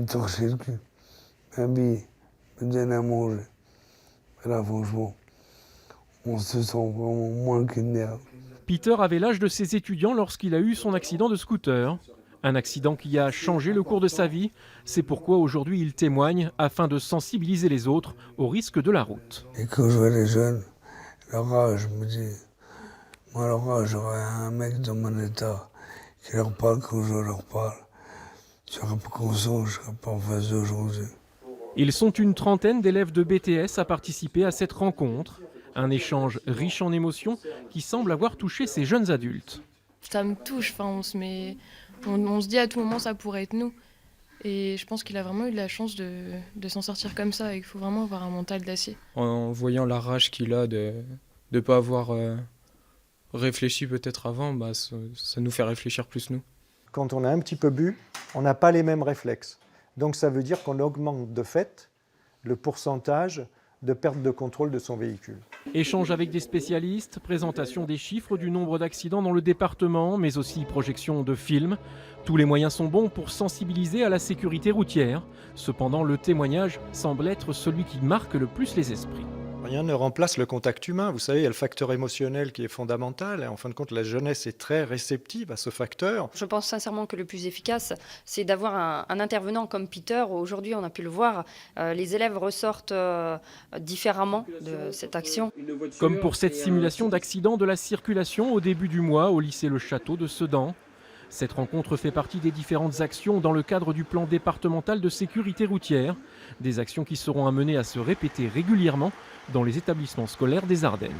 me torcher le cul, m'habiller, me donner à manger. Et là, franchement, on se sent vraiment moins qu'une merde. Peter avait l'âge de ses étudiants lorsqu'il a eu son accident de scooter. Un accident qui a changé le cours de sa vie. C'est pourquoi aujourd'hui il témoigne afin de sensibiliser les autres aux risques de la route. Et quand je vois les jeunes, leur âge, je me dis, moi, leur âge, j'aurais un mec dans mon état qui leur parle quand je leur parle. Je serais pas conscient, je serais pas en face d'aujourd'hui. Ils sont une trentaine d'élèves de BTS à participer à cette rencontre. Un échange riche en émotions qui semble avoir touché ces jeunes adultes. Ça me touche, enfin, on se dit à tout moment ça pourrait être nous. Et je pense qu'il a vraiment eu de la chance de s'en sortir comme ça et qu'il faut vraiment avoir un mental d'acier. En voyant la rage qu'il a de ne pas avoir réfléchi peut-être avant, ça nous fait réfléchir plus nous. Quand on a un petit peu bu, on n'a pas les mêmes réflexes. Donc ça veut dire qu'on augmente de fait le pourcentage de perte de contrôle de son véhicule. Échange avec des spécialistes, présentation des chiffres du nombre d'accidents dans le département, mais aussi projection de films. Tous les moyens sont bons pour sensibiliser à la sécurité routière. Cependant, le témoignage semble être celui qui marque le plus les esprits. Rien ne remplace le contact humain. Vous savez, il y a le facteur émotionnel qui est fondamental. Et en fin de compte, la jeunesse est très réceptive à ce facteur. Je pense sincèrement que le plus efficace, c'est d'avoir un intervenant comme Peter. Aujourd'hui, on a pu le voir, les élèves ressortent différemment de cette action. Comme pour cette simulation d'accident de la circulation au début du mois au lycée Le Château de Sedan. Cette rencontre fait partie des différentes actions dans le cadre du plan départemental de sécurité routière. Des actions qui seront amenées à se répéter régulièrement dans les établissements scolaires des Ardennes.